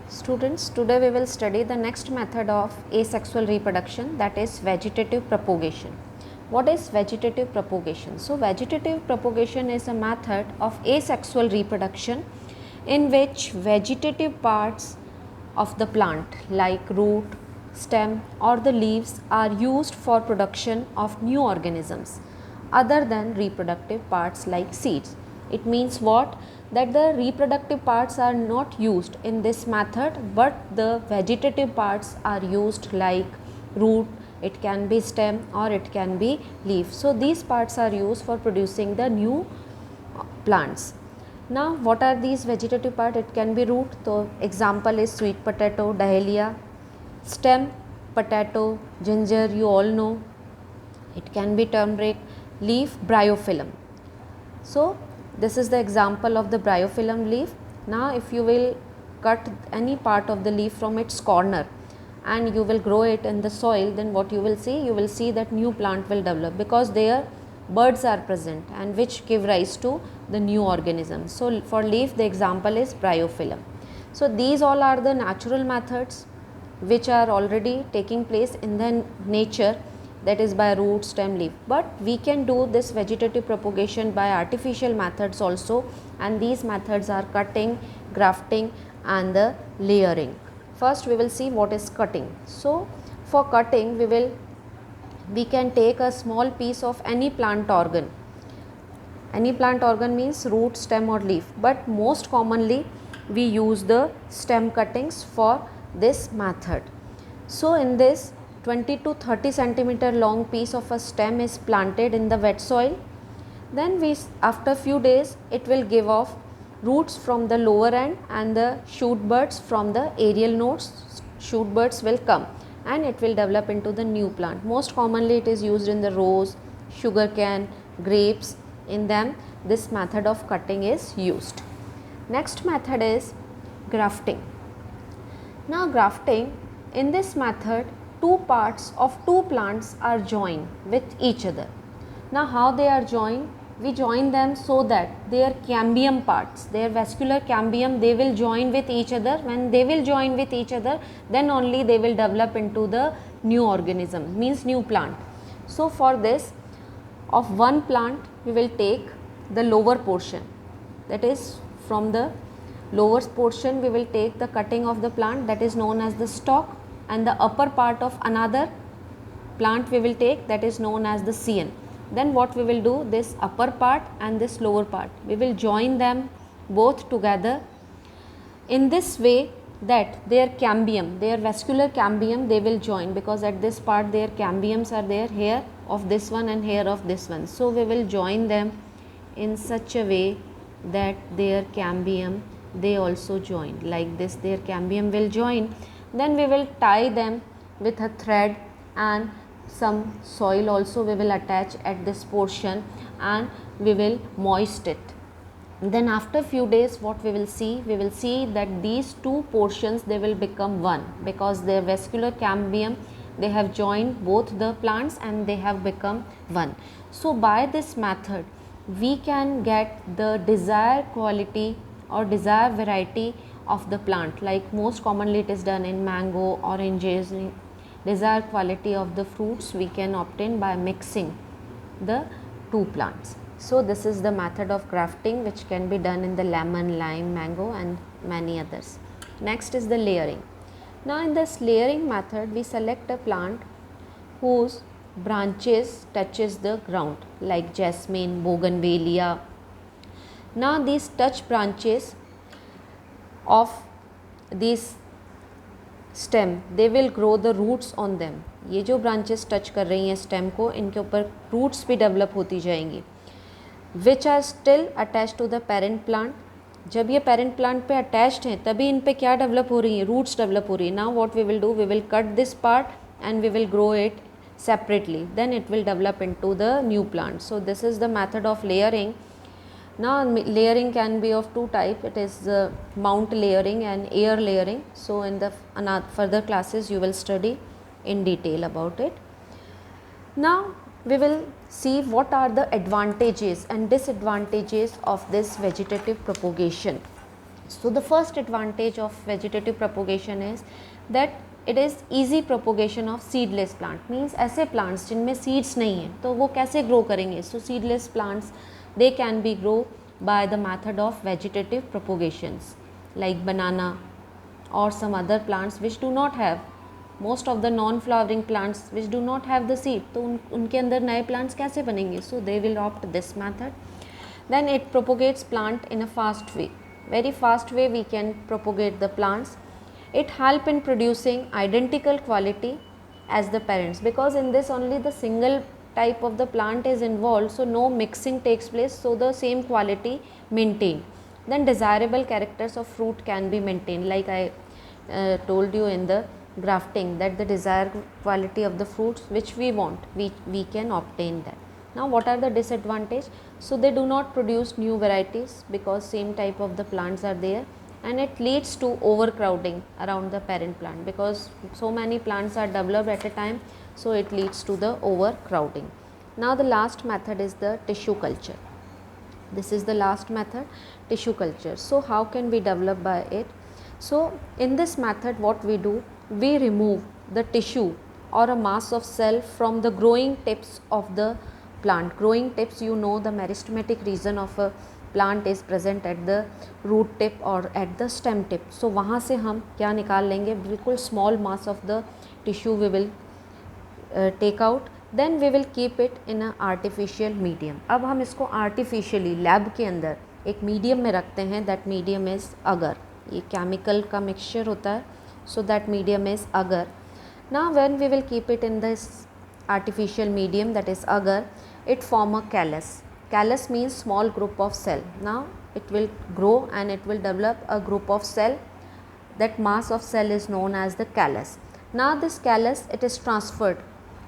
Students, today we will study the next method of asexual reproduction, that is vegetative propagation. What is vegetative propagation? So vegetative propagation is a method of asexual reproduction in which vegetative parts of the plant like root, stem or the leaves are used for production of new organisms other than reproductive parts like seeds. It means what? That the reproductive parts are not used in this method, but the vegetative parts are used like root, it can be stem or it can be leaf. So these parts are used for producing the new plants. Now what are these vegetative parts? It can be root, so example is sweet potato, dahlia. Stem, potato, ginger, you all know. It can be turmeric. Leaf, bryophyllum. So this is the example of the bryophyllum leaf. Now if you will cut any part of the leaf from its corner and you will grow it in the soil, then what you will see? You will see that new plant will develop because there buds are present and which give rise to the new organism. So for leaf the example is bryophyllum. So these all are the natural methods which are already taking place in the nature, that is by root, stem, leaf. But we can do this vegetative propagation by artificial methods also, and these methods are cutting, grafting and the layering. First we will see what is cutting. So for cutting we can take a small piece of any plant organ. Any plant organ means root, stem or leaf, but most commonly we use the stem cuttings for this method. So in this 20 to 30 centimeter long piece of a stem is planted in the wet soil. Then after few days it will give off roots from the lower end and the shoot buds from the aerial nodes. Shoot buds will come and it will develop into the new plant. Most commonly it is used in the rose, sugarcane, grapes. In them this method of cutting is used. Next method is grafting. Now grafting, in this method two parts of two plants are joined with each other. Now how they are joined? We join them so that their cambium parts, their vascular cambium, they will join with each other. When they will join with each other, then only they will develop into the new organism, means new plant. So for this, of one plant we will take the lower portion, that is from the lower portion we will take the cutting of the plant, that is known as the stalk, and the upper part of another plant we will take, that is known as the CN. Then what we will do, this upper part and this lower part, we will join them both together in this way that their cambium, their vascular cambium, they will join, because at this part their cambiums are there, here of this one and here of this one. So we will join them in such a way that their cambium, they also join like this, their cambium will join. Then we will tie them with a thread and some soil also we will attach at this portion and we will moist it. Then after few days what we will see? We will see that these two portions, they will become one, because their vascular cambium, they have joined both the plants and they have become one. So by this method we can get the desired quality or desired variety of the plant, like most commonly it is done in mango, oranges. Desired quality of the fruits we can obtain by mixing the two plants. So this is the method of grafting which can be done in the lemon, lime, mango and many others. Next is the layering. Now in this layering method we select a plant whose branches touches the ground, like jasmine, bougainvillea. Now these touch branches of this stem, they will grow the roots on them. ये जो branches touch कर रही हैं stem को, इनके ऊपर roots भी develop होती जाएंगी, which are still attached to the parent plant. जब ये parent plant पे attached हैं तभी इन पे क्या develop हो रही हैं? Roots develop हो रही हैं. Now what we will do? We will cut this part and we will grow it separately. Then it will develop into the new plant. So this is the method of layering. Now layering can be of two types. It is mount layering and air layering. So in the further classes you will study in detail about it. Now we will see what are the advantages and disadvantages of this vegetative propagation. So the first advantage of vegetative propagation is that it is easy propagation of seedless plant, means ऐसे plants जिनमें seeds नहीं है तो वो कैसे grow करेंगे. So seedless plants, they can be grow by the method of vegetative propagations like banana or some other plants which do not have, most of the non flowering plants which do not have the seed, तो उनके अंदर नए plants कैसे बनेंगे. So they will opt this method. Then it propagates plant in a fast way, very fast way we can propagate the plants. It help in producing identical quality as the parents, because in this only the single type of the plant is involved, so no mixing takes place, so the same quality maintained. Then desirable characters of fruit can be maintained, like I told you in the grafting that the desired quality of the fruits which we want, we can obtain that. Now what are the disadvantage? So they do not produce new varieties because same type of the plants are there, and it leads to overcrowding around the parent plant because so many plants are developed at a time, so it leads to the overcrowding. Now the last method is the tissue culture. This is the last method, tissue culture. So how can we develop by it? So in this method what we do, we remove the tissue or a mass of cell from the growing tips of the plant. Growing tips, you know, the meristematic region of a plant is present at the root tip or at the stem tip. So वहाँ से हम क्या निकाल लेंगे, बिल्कुल small mass of the tissue we will take out. Then we will keep it in a artificial medium. अब हम इसको artificially lab के अंदर एक medium में रखते हैं. That medium is agar. ये chemical का mixture होता है. So that medium is agar. Now when we will keep it in this artificial medium, that is agar, it form a callus. Callus means small group of cell. Now it will grow and it will develop a group of cell. That mass of cell is known as the callus. Now this callus, it is transferred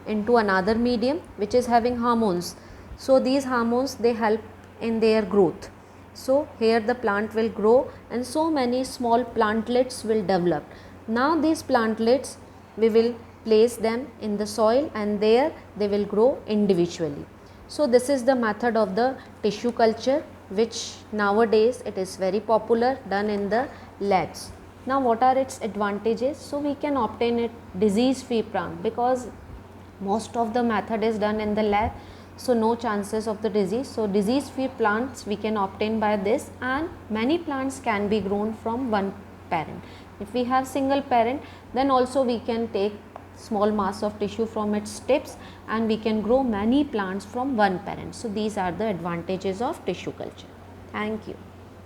into another medium which is having hormones. So these hormones, they help in their growth. So here the plant will grow and so many small plantlets will develop. Now these plantlets, we will place them in the soil and there they will grow individually. So this is the method of the tissue culture, which nowadays it is very popular, done in the labs. Now what are its advantages? So we can obtain a disease free plant because most of the method is done in the lab, so no chances of the disease. So disease free plants we can obtain by this, and many plants can be grown from one parent. If we have single parent, then also we can take small mass of tissue from its tips and we can grow many plants from one parent. So these are the advantages of tissue culture. Thank you.